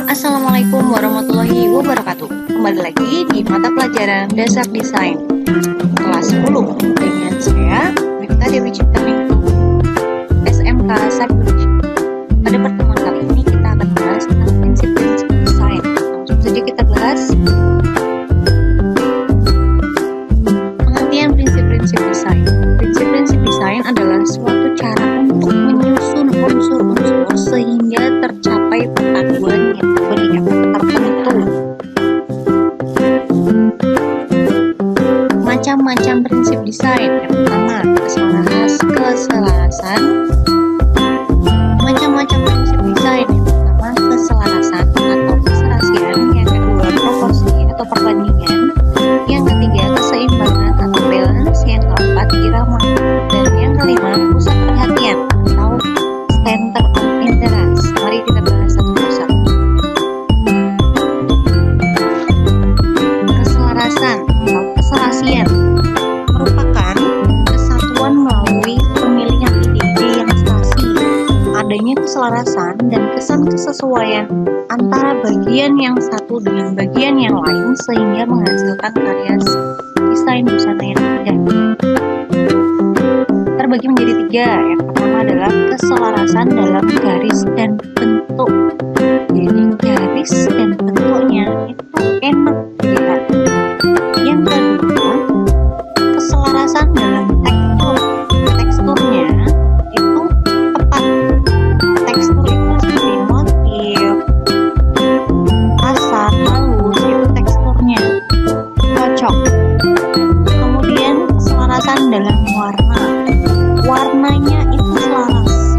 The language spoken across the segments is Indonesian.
Assalamualaikum warahmatullahi wabarakatuh. Kembali lagi di mata pelajaran Dasar Desain kelas 10 dengan saya Mifta Dewi Ciptaningrum, SMK Sapiology. Pada pertemuan kali ini kita akan bahas tentang prinsip-prinsip desain. Langsung saja kita bahas pengertian prinsip-prinsip desain. Prinsip-prinsip desain adalah suatu cara untuk menyusun unsur-unsur sehingga tercapai perpaduan yang terlihat tertentu. Macam-macam prinsip desain. Yang pertama, keselarasan. Macam-macam prinsip desain. Yang pertama, keselarasan atau keserasian. Yang kedua, proporsi atau perbandingan. Yang ketiga, keseimbangan atau balance. Yang keempat, irama. Dan yang kelima, pusat perhatian atau center of interest. Mari kita bahas satu persatu. Keselarasan atau keserasian merupakan kesatuan melalui pemilihan ide-ide yang serasi. Adanya keselarasan dan kesesuaian antara bagian yang satu dengan bagian yang lain sehingga menghasilkan karya desain busana yang indah. Terbagi menjadi tiga. Yang pertama adalah keselarasan dalam garis dan bentuk. Jadi garis dan bentuknya itu enak dilihat. Yang kedua, keselarasan dalam tekstur. Teksturnya itu tepat. Tekstur itu seperti motif, kasar, halus, itu teksturnya cocok. Kemudian keselarasan dalam warna. Warnanya itu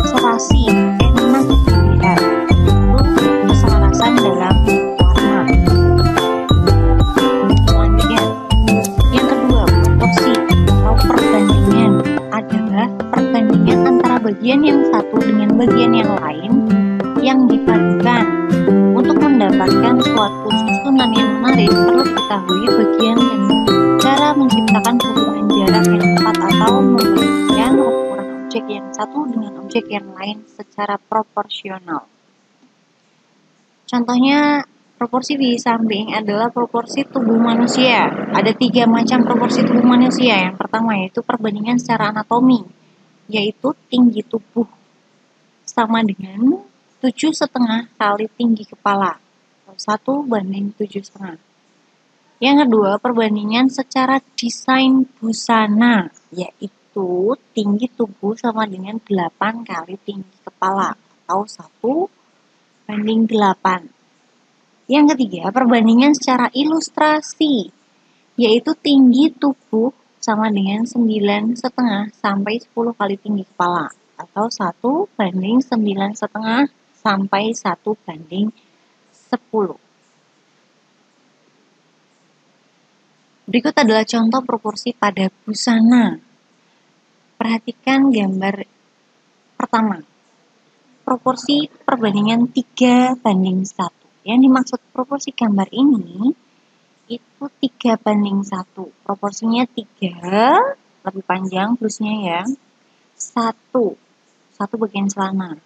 serasi, enak dilihat. Itu keselarasan dalam warna. Selanjutnya, yang kedua, proporsi atau perbandingan adalah perbandingan antara bagian yang satu dengan bagian yang lain yang dipadukan. Untuk mendapatkan suatu susunan yang menarik, perlu diketahui bagian dan cara menciptakan hubungan jarak yang tepat atau memberikan ukuran objek yang satu dengan objek yang lain secara proporsional. Contohnya, proporsi di samping adalah proporsi tubuh manusia. Ada 3 macam proporsi tubuh manusia. Yang pertama yaitu perbandingan secara anatomi, yaitu tinggi tubuh sama dengan 7,5 kali tinggi kepala, atau 1:7,5. Yang kedua, perbandingan secara desain busana, yaitu tinggi tubuh sama dengan 8 kali tinggi kepala, atau 1:8. Yang ketiga, perbandingan secara ilustrasi, yaitu tinggi tubuh sama dengan 9,5 sampai 10 kali tinggi kepala, atau 1:9,5 sampai 1:10. Berikut adalah contoh proporsi pada busana. Perhatikan gambar pertama. Proporsi perbandingan 3:1. Yang dimaksud proporsi gambar ini itu 3:1. Proporsinya 3, lebih panjang plusnya ya. 1 bagian celana.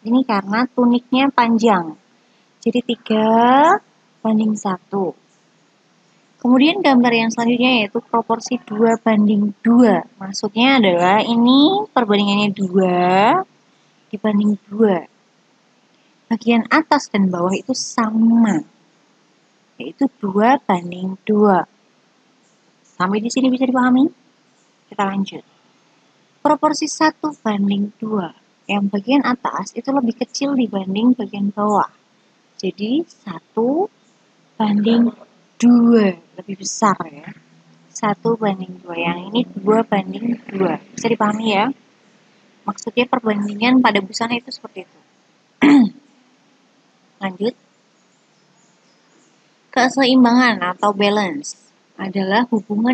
Ini karena tuniknya panjang. Jadi 3:1. Kemudian gambar yang selanjutnya yaitu proporsi 2:2. Maksudnya adalah ini perbandingannya 2 dibanding 2. Bagian atas dan bawah itu sama, yaitu 2:2. Sampai di sini bisa dipahami? Kita lanjut. Proporsi 1:2. Yang bagian atas itu lebih kecil dibanding bagian bawah. Jadi 1:2, lebih besar ya. 1:2. Yang ini 2:2. Bisa dipahami ya? Maksudnya perbandingan pada busana itu seperti itu. Lanjut. Keseimbangan atau balance adalah hubungan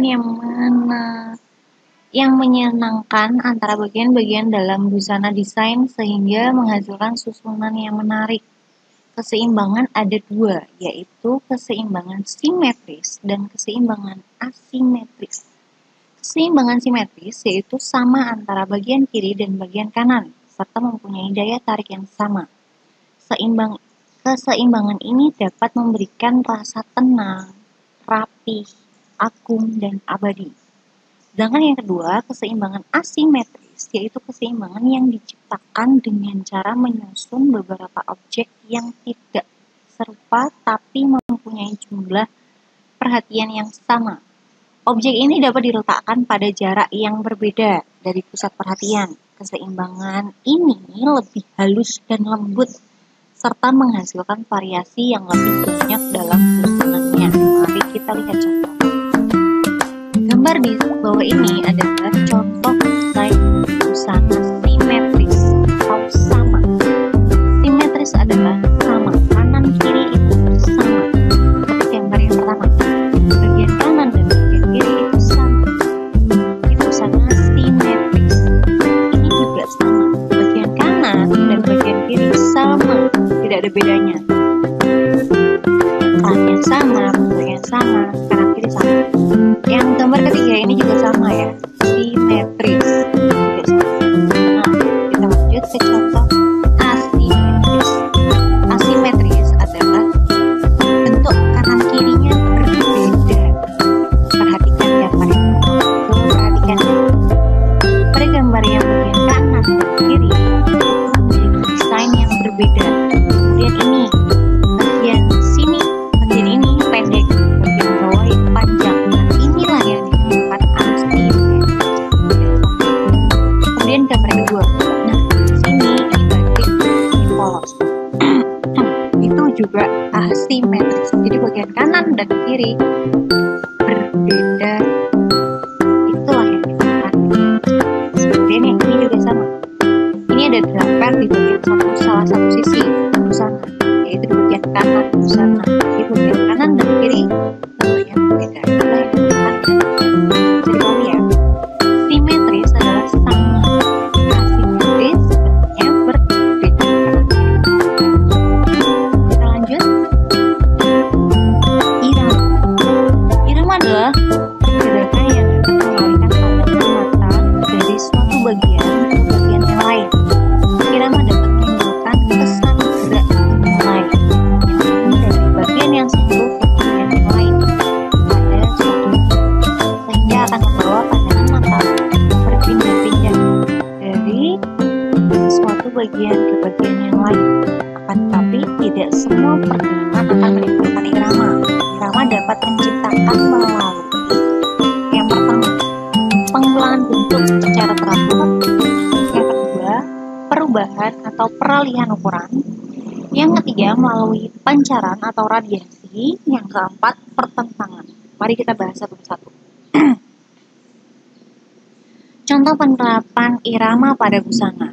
yang menyenangkan antara bagian-bagian dalam busana desain sehingga menghasilkan susunan yang menarik. Keseimbangan ada 2, yaitu keseimbangan simetris dan keseimbangan asimetris. Keseimbangan simetris yaitu sama antara bagian kiri dan bagian kanan, serta mempunyai daya tarik yang sama. Keseimbangan ini dapat memberikan rasa tenang, rapi, agung, dan abadi. Sedangkan yang kedua, keseimbangan asimetris, yaitu keseimbangan yang diciptakan dengan cara menyusun beberapa objek yang tidak serupa tapi mempunyai jumlah perhatian yang sama. Objek ini dapat diletakkan pada jarak yang berbeda dari pusat perhatian. Keseimbangan ini lebih halus dan lembut, serta menghasilkan variasi yang lebih banyak dalam susunannya. Mari kita lihat contoh. Gambar di bawah ini adalah contoh desain busana simetris atau sama. Simetris adalah sama, kanan kiri itu sama. Seperti gambar yang pertama, bagian kanan dan bagian kiri itu sama. Itu busana simetris. Ini juga sama, bagian kanan dan bagian kiri sama, tidak ada bedanya. Kanan sama, bagian sama, kanan kiri sama. Yang gambar ketiga ini juga sama ya, simetris. Nah, kita lanjut ke contoh asimetris. Asimetris adalah bentuk kanan kirinya berbeda. Perhatikan gambar ini. Perhatikan pada gambar yang bagian kanan dan kiri itu memiliki desain yang berbeda. Kemudian ini bagian sini, bagian ini pendek, bagian bawah itu panjang. Inilah yang dinamakan asimetris. Kemudian gambar kedua, nah sini ini batik, ini polos. Itu juga asimetris. Jadi bagian kanan dan kiri berbeda. Itulah yang dinamakan. Kemudian yang ini juga sama. Ini ada draper di bagian salah satu sisi busana, yaitu di bagian kanan busana. Di bagian kanan dan kiri tentunya berbeda. Itulah yang dinamakan. Jadi kamu ya, simetris adalah sama, asimetris bentuknya berbeda. Kita lanjut. Irama. Irama adalah gerakan yang dapat mengalihkan pandangan mata dari suatu bagian ke bagian yang lain. Irama dapat menimbulkan kesan gerak dimulai dari bagian yang satu ke bagian yang lain pada suatu, sehingga akan membawa pandangan mata berpindah-pindah dari suatu bagian ke bagian yang lain. Akan tetapi tidak semua pergerakan akan menimbulkan irama. Irama dapat menciptakan melalui yang pertama, pengulangan bentuk secara teratur. Yang kedua, perubahan atau peralihan ukuran. Yang ketiga, melalui pancaran atau radiasi. Yang keempat, pertentangan. Mari kita bahas satu persatu. Contoh penerapan irama pada busana.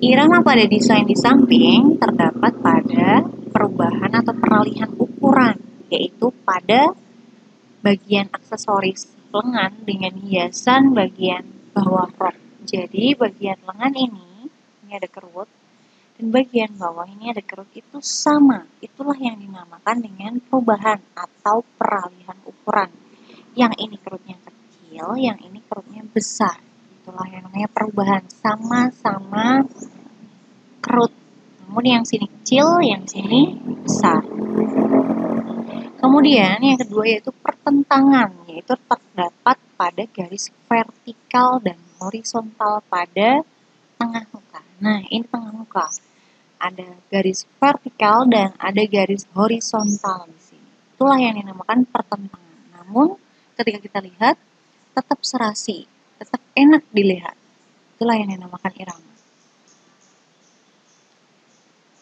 Irama pada desain di samping terdapat pada perubahan atau peralihan ukuran, yaitu pada bagian aksesoris lengan dengan hiasan bagian bawah rok. Jadi bagian lengan ini ada kerut, dan bagian bawah ini ada kerut, itu sama. Itulah yang dinamakan dengan perubahan atau peralihan ukuran. Yang ini kerutnya kecil, yang ini kerutnya besar. Itulah yang namanya perubahan, sama-sama kerut. Namun yang sini kecil, yang sini besar. Kemudian yang kedua yaitu pertentangan, yaitu terdapat pada garis vertikal dan horizontal pada tengah muka. Nah, ini tengah muka. Ada garis vertikal dan ada garis horizontal di sini. Itulah yang dinamakan pertentangan. Namun, ketika kita lihat, tetap serasi, tetap enak dilihat. Itulah yang dinamakan irama.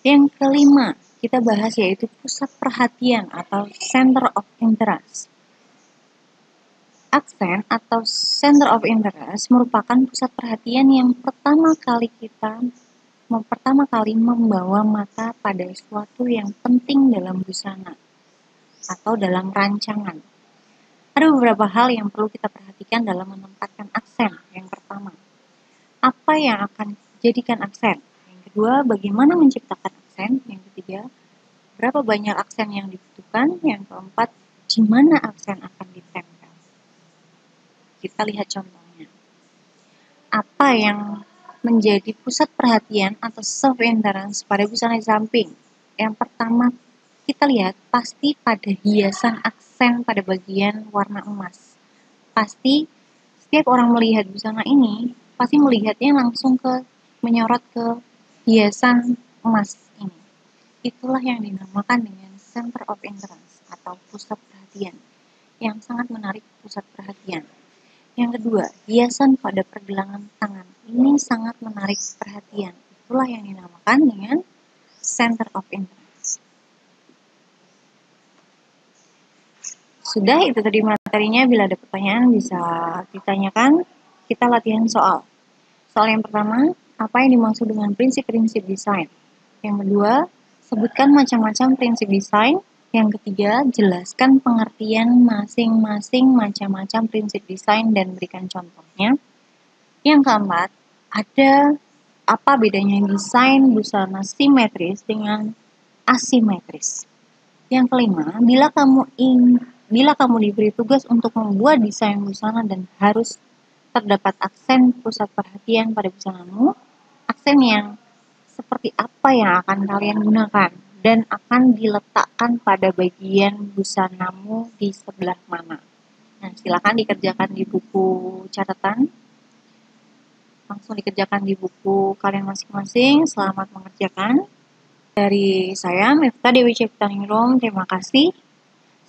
Yang kelima, kita bahas yaitu pusat perhatian atau center of interest. Aksen atau center of interest merupakan pusat perhatian yang pertama kali membawa mata pada sesuatu yang penting dalam busana atau dalam rancangan. Ada beberapa hal yang perlu kita perhatikan dalam menempatkan aksen. Yang pertama, apa yang akan dijadikan aksen? Yang kedua, bagaimana menciptakan aksen? Yang ketiga, berapa banyak aksen yang dibutuhkan? Yang keempat, di mana aksen akan ditempel? Kita lihat contohnya. Apa yang menjadi pusat perhatian atau self interest pada busana di samping? Yang pertama kita lihat pasti pada hiasan aksen pada bagian warna emas. Pasti setiap orang melihat busana ini pasti melihatnya langsung menyorot ke hiasan emas ini. Itulah yang dinamakan dengan center of interest atau pusat perhatian, yang sangat menarik pusat perhatian. Yang kedua, hiasan pada pergelangan tangan. Ini sangat menarik perhatian. Itulah yang dinamakan dengan center of interest. Sudah, itu tadi materinya. Bila ada pertanyaan bisa ditanyakan. Kita latihan soal. Soal yang pertama, apa yang dimaksud dengan prinsip-prinsip desain? Yang kedua, sebutkan macam-macam prinsip desain. Yang ketiga, jelaskan pengertian masing-masing macam-macam prinsip desain dan berikan contohnya. Yang keempat, ada apa bedanya desain busana simetris dengan asimetris? Yang kelima, bila kamu diberi tugas untuk membuat desain busana dan harus terdapat aksen pusat perhatian pada busanamu, aksen yang seperti apa yang akan kalian gunakan dan akan diletakkan pada bagian busanamu di sebelah mana. Nah, silakan dikerjakan di buku catatan. Langsung dikerjakan di buku kalian masing-masing. Selamat mengerjakan. Dari saya, Miftah Dewi Ciptaningrum, terima kasih.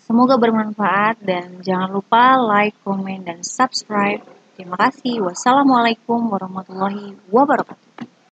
Semoga bermanfaat dan jangan lupa like, komen, dan subscribe. Terima kasih. Wassalamualaikum warahmatullahi wabarakatuh.